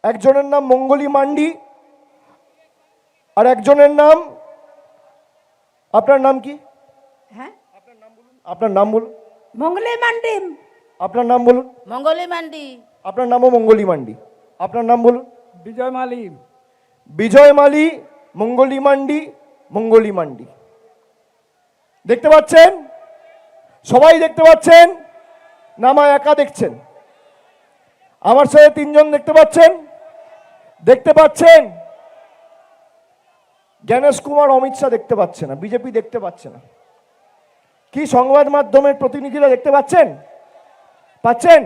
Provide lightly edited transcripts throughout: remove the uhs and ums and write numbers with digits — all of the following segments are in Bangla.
একজনের নাম মঙ্গলি মান্ডি আর একজনের নাম, আপনার নাম কি? হ্যাঁ, আপনার নাম বলুন। মঙ্গলি মান্ডি। আপনার নাম বলুন। মঙ্গলি মান্ডি। আপনার নামও মঙ্গলি মান্ডি। আপনার নাম বলুন। বিজয় মালি। বিজয় মালি, মঙ্গলি মান্ডি, মঙ্গলি মান্ডি। দেখতে পাচ্ছেন? সবাই দেখতে পাচ্ছেন না আমায় একা দেখছেন? আমার সাথে তিনজন দেখতে পাচ্ছেন? দেখতে পাচ্ছেন? জ্ঞানেশ কুমার অমিত শাহ দেখতে পাচ্ছে না, বিজেপি দেখতে পাচ্ছে না। কি সংবাদ মাধ্যমের প্রতিনিধিরা দেখতে পাচ্ছেন? পাচ্ছেন?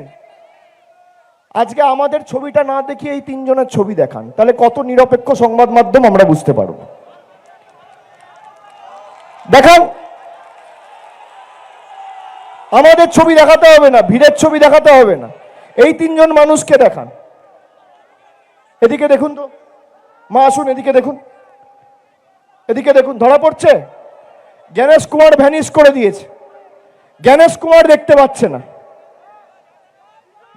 আজকে আমাদের ছবিটা না দেখিয়ে এই তিনজনের ছবি দেখান, তাহলে কত নিরপেক্ষ সংবাদ মাধ্যম আমরা বুঝতে পারব। দেখান, আমাদের ছবি দেখাতে হবে না, ভিড়ের ছবি দেখাতে হবে না, এই তিনজন মানুষকে দেখান। এদিকে দেখুন তো, মা আসুন, এদিকে দেখুন, এদিকে দেখুন। ধরা পড়ছে? জ্ঞানেশ কুমার ভ্যানিশ করে দিয়েছে, জ্ঞানেশ কুমার দেখতে পাচ্ছে না।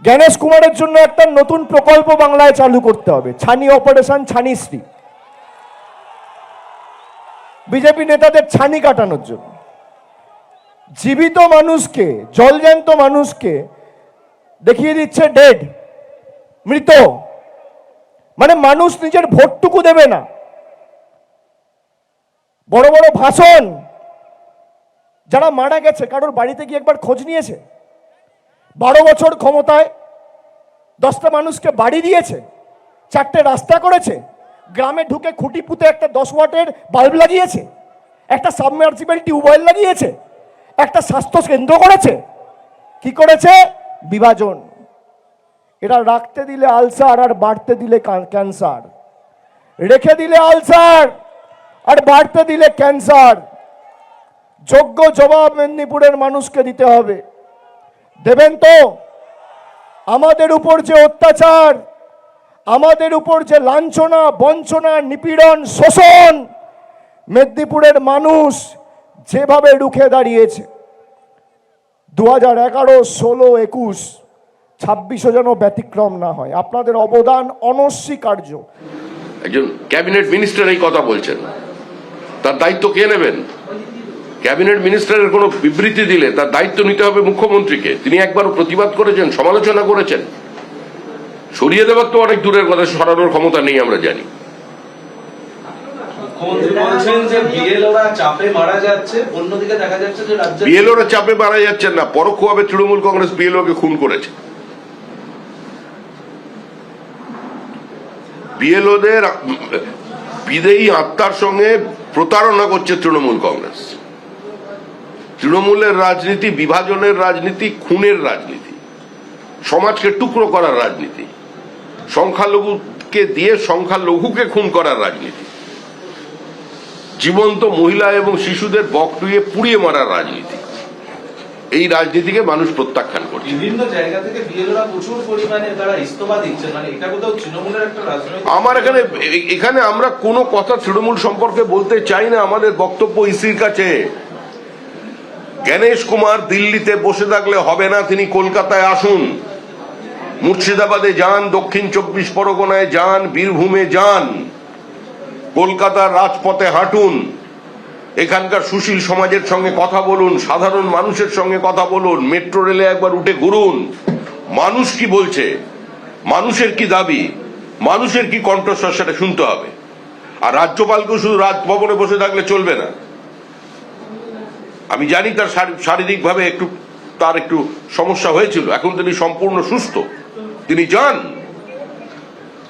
জ্ঞানেশ কুমারের জন্য একটা নতুন প্রকল্প বাংলায় চালু করতে হবে, ছানি অপারেশন ছানিশ্রী, বিজেপি নেতাদের ছানি কাটানোর জন্য। জীবিত মানুষকে, জলজ্যান্ত মানুষকে দেখিয়ে দিচ্ছে ডেড, মৃত। মানে মানুষ নিজের ভোটটুকু দেবে না। বড় বড় ভাষণ। যারা মারা গেছে কারোর বাড়িতে গিয়ে একবার খোঁজ নিয়েছে? 12 বছর ক্ষমতায় 10টা মানুষকে বাড়ি দিয়েছে, 4টে রাস্তা করেছে, গ্রামে ঢুকে খুঁটি পুঁতে একটা 10 ওয়াটের বাল্ব লাগিয়েছে, একটা সাবমার্সিবল টিউবওয়েল লাগিয়েছে, একটা স্বাস্থ্য কেন্দ্র করেছে। কি করেছে? বিভাজন। এরা রাখতে দিলে আলসার আর বাড়তে দিলে ক্যান্সার, রেখে দিলে আলসার আর বাড়তে দিলে ক্যান্সার। যোগ্য জবাব মেদিনীপুরের মানুষকে দিতে হবে। দেবেন তো? আমাদের উপর যে অত্যাচার, আমাদের উপর যে লাঞ্ছনা, বঞ্চনা, নিপীড়ন, শোষণ, মেদিনীপুরের মানুষ যেভাবে রুখে দাঁড়িয়েছে, 2011, 16, 21, 26 যেন ব্যতিক্রম না হয়। আপনাদের অবদান অনস্বীকার্য। একজন ক্যাবিনেট মিনিস্টার এই কথা বলছেন, তার দায়িত্ব কে নেবেন? ক্যাবিনেট মিনিস্টারের কোনো বিবৃতি দিলে তার দায়িত্ব নিতে হবে মুখ্যমন্ত্রীকে। তিনি একবারও প্রতিবাদ করেছেন, সমালোচনা করেছেন? সরিয়ে দেওয়ার তো অনেক দূরের কথা, সরানোর ক্ষমতা নেই আমরা জানি। বিএলওরা চাপে মারা যাচ্ছেন না, পরোক্ষভাবে তৃণমূল কংগ্রেস বিএলও কে খুন করেছে। বিএলওদের বিদেয়ী আত্মার সঙ্গে প্রতারণা করছে তৃণমূল কংগ্রেস। তৃণমূলের রাজনীতি বিভাজনের রাজনীতি, খুনের রাজনীতি, সমাজকে টুকরো করার রাজনীতি, সংখ্যালঘুকে দিয়ে সংখ্যালঘুকে খুন করার রাজনীতি, জীবন্ত মহিলা এবং শিশুদের বকটুয়ে পুড়িয়ে মারার রাজনীতি। এই রাজনীতিকে মানুষ প্রত্যাখ্যান করছে। বিভিন্ন জায়গা থেকে বিএলওরা প্রচুর পরিমাণে তারা ইস্তফা দিচ্ছেন, মানে এটা কোথাও তৃণমূলের একটা রাজনৈতিক। আমার এখানে আমরা কোনো কথা তৃণমূল সম্পর্কে বলতে চাই না। আমাদের বক্তব্য ইসির কাছে। জ্ঞানেশ কুমার দিল্লিতে বসে থাকলে হবে না, তিনি কলকাতায় আসুন, মুর্শিদাবাদে যান, দক্ষিণ 24 পরগনায় যান, বীরভূমে যান, কলকাতার রাজপথে হাঁটুন, এখানকার সুশীল সমাজের সঙ্গে কথা বলুন, সাধারণ মানুষের সঙ্গে কথা বলুন, মেট্রো রেলে একবার উঠে ঘুরুন। মানুষ কি বলছে, মানুষের কি দাবি, মানুষের কি কণ্ঠস্বর, সেটা শুনতে হবে। আর রাজ্যপালকেও শুধু রাজভবনে বসে থাকলে চলবে না। আমি জানি তার শারীরিকভাবে তার একটু সমস্যা হয়েছিল, এখন তিনি সম্পূর্ণ সুস্থ। তিনি যান,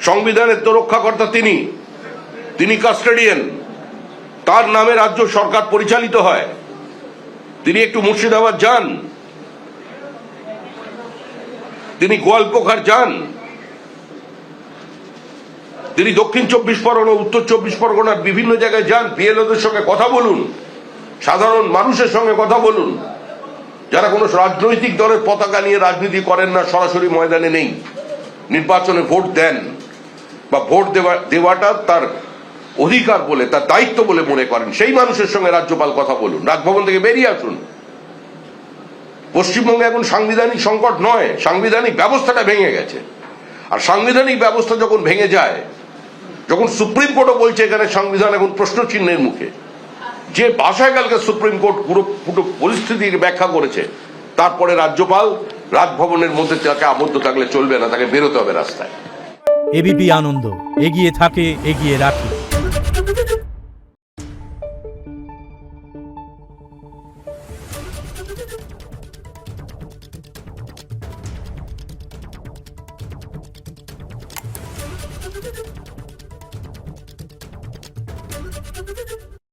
সংবিধানের তো রক্ষাকর্তা তিনি কাস্টোডিয়ান, তার নামে রাজ্য সরকার পরিচালিত হয়। তিনি একটু মুর্শিদাবাদ যান, তিনি গোয়ালপোখার যান, তিনি দক্ষিণ 24 পরগনা, উত্তর 24 পরগনার বিভিন্ন জায়গায় যান, বিএলওদের সঙ্গে কথা বলুন, সাধারণ মানুষের সঙ্গে কথা বলুন, যারা কোনো রাজনৈতিক দলের পতাকা নিয়ে রাজনীতি করেন না, সরাসরি ময়দানে নেই, নির্বাচনে ভোট দেন বা ভোট দেওয়াটা তার অধিকার বলে, তার দায়িত্ব বলে মনে করেন, সেই মানুষের সঙ্গে রাজ্যপাল কথা বলুন, রাজভবন থেকে বেরিয়ে আসুন। পশ্চিমবঙ্গে এখন সাংবিধানিক সংকট নয়, সাংবিধানিক ব্যবস্থাটা ভেঙে গেছে। আর সাংবিধানিক ব্যবস্থা যখন ভেঙে যায়, যখন সুপ্রিম কোর্টও বলছে এখানে সংবিধান এখন প্রশ্ন চিহ্নের মুখে, যে ভাষায় কালকে সুপ্রিম কোর্ট পুরো পরিস্থিতির ব্যাখ্যা করেছে, তারপরে রাজ্যপাল রাজভবনের মধ্যে তাকে আবদ্ধ থাকলে চলবে না, তাকে বেরোতে হবে রাস্তায়। এবিপি আনন্দ, এগিয়ে থাকে, এগিয়ে রাখে।